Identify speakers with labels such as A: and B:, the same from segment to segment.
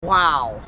A: Wow.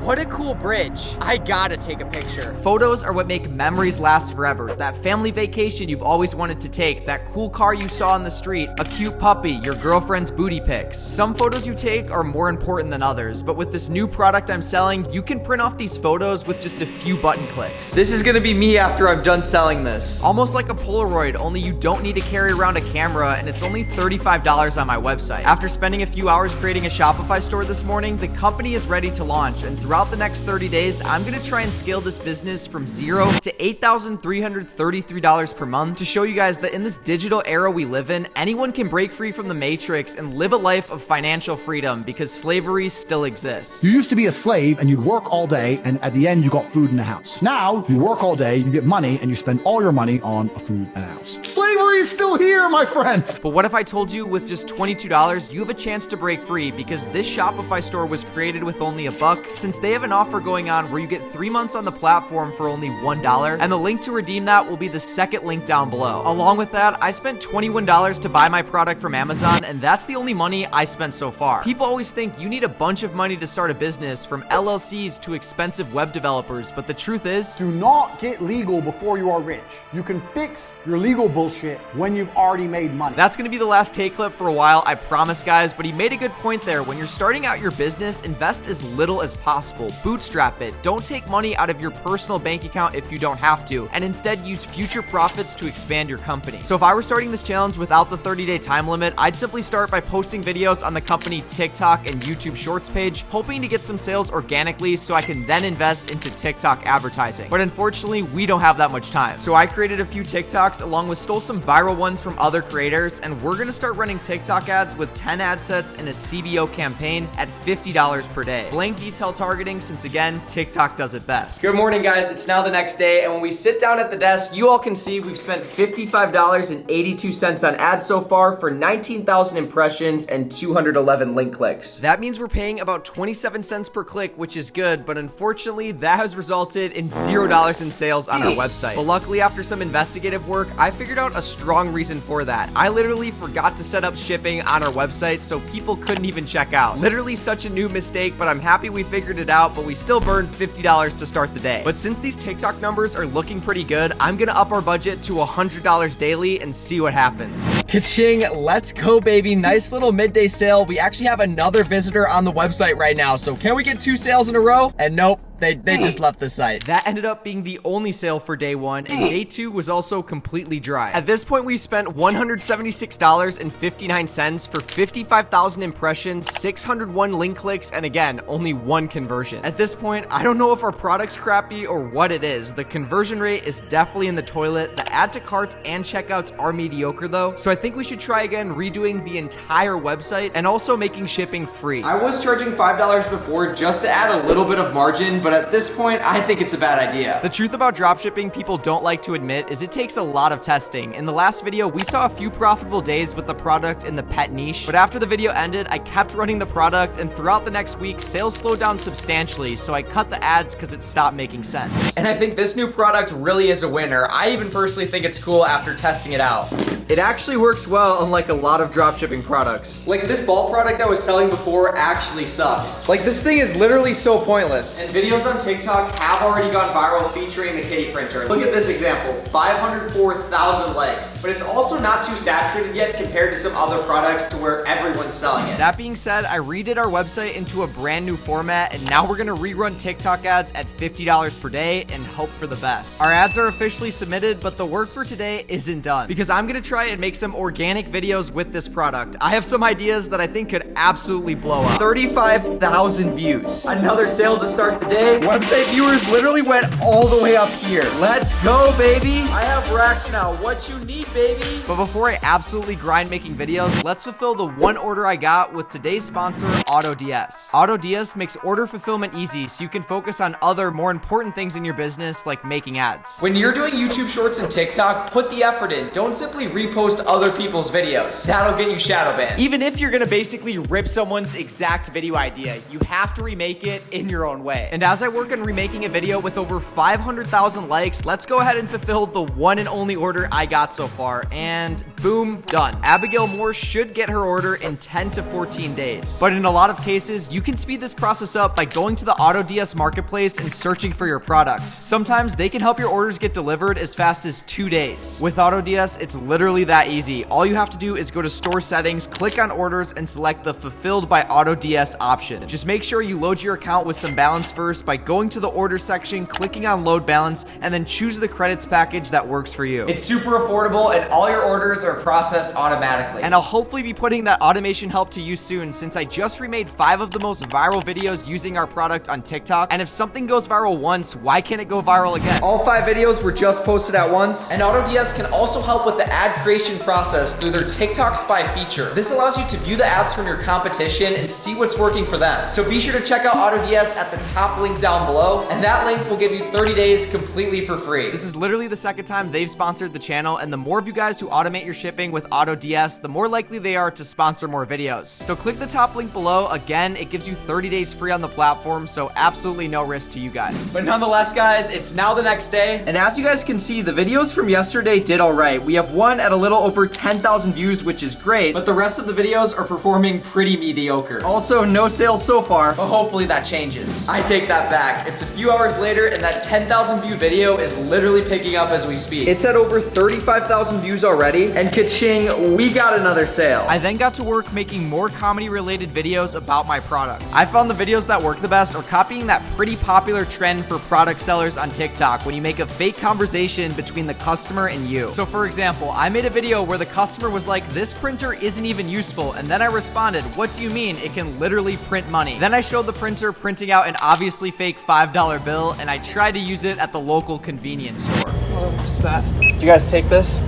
A: What a cool bridge. I gotta take a picture.
B: Photos are what make memories last forever. That family vacation you've always wanted to take, that cool car you saw on the street, a cute puppy, your girlfriend's booty pics. Some photos you take are more important than others, but with this new product I'm selling, you can print off these photos with just a few button clicks.
A: This is gonna be me after I'm done selling this.
B: Almost like a Polaroid, only you don't need to carry around a camera, and it's only $35 on my website. After spending a few hours creating a Shopify store this morning, the company is ready to launch, and throughout the next 30 days, I'm gonna try and scale this business from $0 to $8,333 per month to show you guys that in this digital era we live in, anyone can break free from the matrix and live a life of financial freedom because slavery still exists.
C: You used to be a slave and you'd work all day, and at the end you got food in the house. Now you work all day, you get money, and you spend all your money on a food and a house. Slavery is still here, my friend.
B: But what if I told you with just $22 you have a chance to break free, because this Shopify store was created with only $1, since they have an offer going on where you get 3 months on the platform for only $1, and the link to redeem that will be the second link down below. Along with that, I spent $21 to buy my product from Amazon, and that's the only money I spent so far. People always think you need a bunch of money to start a business, from LLCs to expensive web developers, but the truth is,
D: do not get legal before you are rich. You can fix your legal bullshit when you've already made money.
B: That's gonna be the last take clip for a while, I promise guys, but he made a good point there. When you're starting out your business, invest as little as possible. Bootstrap it. Don't take money out of your personal bank account if you don't have to, and instead use future profits to expand your company. So if I were starting this challenge without the 30-day time limit, I'd simply start by posting videos on the company TikTok and YouTube Shorts page, hoping to get some sales organically so I can then invest into TikTok advertising. But unfortunately, we don't have that much time. So I created a few TikToks along with stole some viral ones from other creators, and we're gonna start running TikTok ads with 10 ad sets in a CBO campaign at $50 per day. Blank detail targeting, since again, TikTok does it best. Good morning guys, it's now the next day, and when we sit down at the desk, you all can see we've spent $55.82 on ads so far for 19,000 impressions and 211 link clicks. That means we're paying about 27 cents per click, which is good, but unfortunately that has resulted in $0 in sales on our website. But luckily, after some investigative work, I figured out a strong reason for that. I literally forgot to set up shipping on our website, so people couldn't even check out. Literally such a new mistake, but I'm happy we figured it out, but we still burned $50 to start the day. But since these TikTok numbers are looking pretty good, I'm gonna up our budget to $100 daily and see what happens. Ka-ching, let's go baby. Nice little midday sale. We actually have another visitor on the website right now, so can we get 2 sales in a row? And nope, they just left the site. That ended up being the only sale for day 1, and day 2 was also completely dry. At this point, we spent $176.59 for 55,000 impressions, 601 link clicks, and again, only 1 conversion. At this point, I don't know if our product's crappy or what it is. The conversion rate is definitely in the toilet. The add to carts and checkouts are mediocre though, so I think we should try again redoing the entire website and also making shipping free. I was charging $5 before just to add a little bit of margin, but at this point, I think it's a bad idea. The truth about dropshipping people don't like to admit is it takes a lot of testing. In the last video, we saw a few profitable days with the product in the pet niche, but after the video ended, I kept running the product, and throughout the next week, sales slowed down substantially, so I cut the ads because it stopped making sense. And I think this new product really is a winner. I even personally think it's cool after testing it out. It actually works well, unlike a lot of dropshipping products. Like this ball product I was selling before actually sucks. Like this thing is literally so pointless. And videos on TikTok have already gone viral featuring the kitty printer. Look at this example, 504,000 likes. But it's also not too saturated yet compared to some other products to where everyone's selling it. That being said, I redid our website into a brand new format, and now we're gonna rerun TikTok ads at $50 per day and hope for the best. Our ads are officially submitted, but the work for today isn't done, because I'm gonna try and make some organic videos with this product. I have some ideas that I think could absolutely blow up. 35,000 views. Another sale to start the day. Website viewers literally went all the way up here. Let's go, baby. I have racks now. What you need, baby. But before I absolutely grind making videos, let's fulfill the one order I got with today's sponsor, AutoDS. AutoDS makes order fulfillment easy so you can focus on other more important things in your business, like making ads. When you're doing YouTube Shorts and TikTok, put the effort in. Don't simply repost other people's videos. That'll get you shadow banned. Even if you're gonna basically rip someone's exact video idea, you have to remake it in your own way. And as I work on remaking a video with over 500,000 likes, let's go ahead and fulfill the one and only order I got so far. And Boom, done. Abigail Moore should get her order in 10 to 14 days. But in a lot of cases, you can speed this process up by going to the AutoDS marketplace and searching for your product. Sometimes they can help your orders get delivered as fast as 2 days. With AutoDS, it's literally that easy. All you have to do is go to store settings, click on orders, and select the Fulfilled by AutoDS option. Just make sure you load your account with some balance first by going to the order section, clicking on load balance, and then choose the credits package that works for you.
A: It's super affordable and all your orders are processed automatically.
B: And I'll hopefully be putting that automation help to use soon, since I just remade 5 of the most viral videos using our product on TikTok. And if something goes viral once, why can't it go viral again? All 5 videos were just posted at once.
A: And AutoDS can also help with the ad creation process through their TikTok Spy feature. This allows you to view the ads from your competition and see what's working for them. So be sure to check out AutoDS at the top link down below, and that link will give you 30 days completely for free.
B: This is literally the second time they've sponsored the channel, and the more of you guys who automate your shipping with AutoDS, the more likely they are to sponsor more videos. So click the top link below. Again, it gives you 30 days free on the platform, so absolutely no risk to you guys.
A: But nonetheless, guys, it's now the next day.
B: And as you guys can see, the videos from yesterday did all right. We have one at a little over 10,000 views, which is great,
A: But the rest of the videos are performing pretty mediocre.
B: also no sales so far.
A: But hopefully that changes. I take that back. It's a few hours later and that 10,000 view video is literally picking up as we speak.
B: It's at over 35,000 views already, and ka-ching, we got another sale. I then got to work making more comedy-related videos about my product. I found the videos that work the best are copying that pretty popular trend for product sellers on TikTok when you make a fake conversation between the customer and you. So for example, I made a video where the customer was like, "This printer isn't even useful," and then I responded, "What do you mean? It can literally print money." Then I showed the printer printing out an obviously fake $5 bill, and I tried to use it at the local convenience store.
E: What's that? Do you guys take this?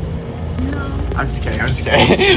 E: I'm just kidding.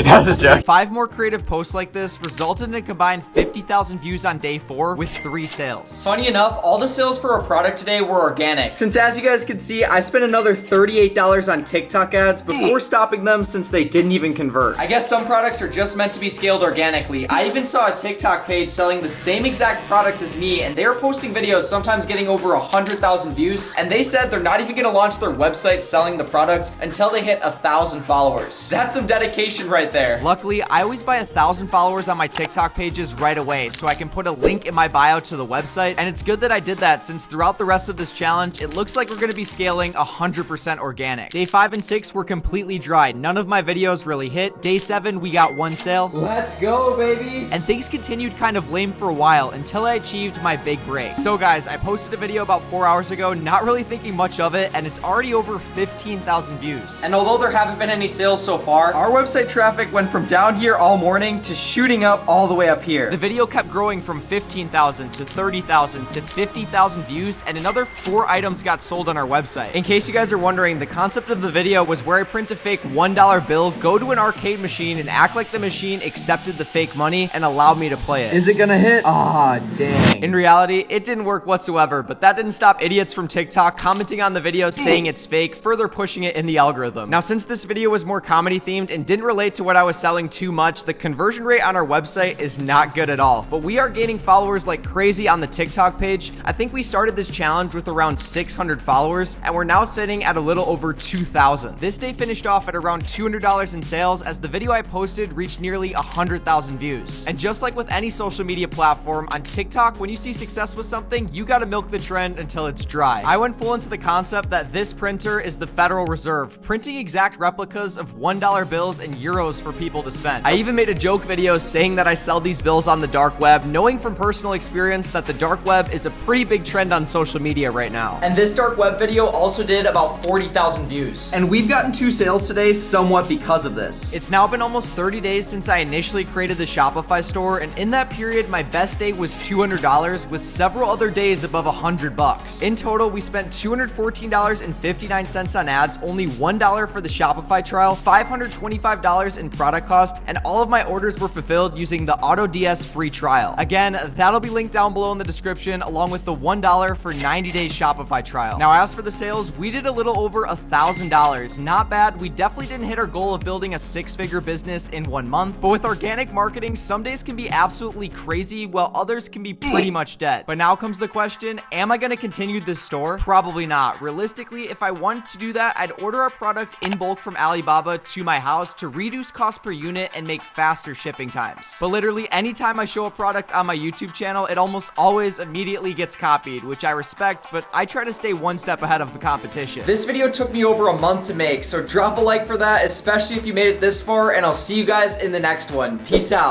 E: That was a joke.
B: 5 more creative posts like this resulted in a combined 50,000 views on day 4 with 3 sales.
A: Funny enough, all the sales for our product today were organic.
B: Since as you guys can see, I spent another $38 on TikTok ads before stopping them since they didn't even convert.
A: I guess some products are just meant to be scaled organically. I even saw a TikTok page selling the same exact product as me, and they're posting videos sometimes getting over 100,000 views, and they said they're not even gonna launch their website selling the product until they hit 1,000 followers. That's some dedication right there.
B: Luckily, I always buy 1,000 followers on my TikTok pages right away, so I can put a link in my bio to the website, and it's good that I did that since throughout the rest of this challenge, it looks like we're gonna be scaling 100% organic. Day 5 and 6 were completely dry. None of my videos really hit. Day 7, we got 1 sale.
A: Let's go, baby.
B: And things continued kind of lame for a while until I achieved my big break. So guys, I posted a video about 4 hours ago, not really thinking much of it, and it's already over 15,000 views.
A: And although there haven't been any sales so far,
B: Our website traffic went from down here all morning to shooting up all the way up here. The video kept growing from 15,000 to 30,000 to 50,000 views, and another 4 items got sold on our website. In case you guys are wondering, the concept of the video was where I print a fake $1 bill, go to an arcade machine, and act like the machine accepted the fake money and allowed me to play it.
E: Is it gonna hit? Ah, dang.
B: In reality, it didn't work whatsoever, but that didn't stop idiots from TikTok commenting on the video saying it's fake, further pushing it in the algorithm. Now, since this video was more comedy themed and didn't relate to what I was selling too much, the conversion rate on our website is not good at all. But we are gaining followers like crazy on the TikTok page. I think we started this challenge with around 600 followers, and we're now sitting at a little over 2,000. This day finished off at around $200 in sales as the video I posted reached nearly 100,000 views. And just like with any social media platform, on TikTok, when you see success with something, you gotta milk the trend until it's dry. I went full into the concept that this printer is the Federal Reserve, printing exact replicas of $1 bills and euros for people to spend. I even made a joke video saying that I sell these bills on the dark web, knowing from personal experience that the dark web is a pretty big trend on social media right now.
A: and this dark web video also did about 40,000 views.
B: And we've gotten 2 sales today somewhat because of this. It's now been almost 30 days since I initially created the Shopify store, and in that period, my best day was $200 with several other days above $100. In total, we spent $214.59 on ads, only $1 for the Shopify trial, $525 in product cost, and all of my orders were fulfilled using the AutoDS free trial. Again, that'll be linked down below in the description, along with the $1 for 90 days Shopify trial. Now, as for the sales, we did a little over $1,000. Not bad. We definitely didn't hit our goal of building a 6-figure business in 1 month, but with organic marketing, some days can be absolutely crazy, while others can be pretty much dead. But now comes the question, am I gonna continue this store? Probably not. Realistically, if I wanted to do that, I'd order our product in bulk from Alibaba to my house to reduce cost per unit and make faster shipping times. But literally anytime I show a product on my YouTube channel, it almost always immediately gets copied, which I respect, but I try to stay one step ahead of the competition.
A: This video took me over a month to make, so drop a like for that, especially if you made it this far, and I'll see you guys in the next one. Peace out.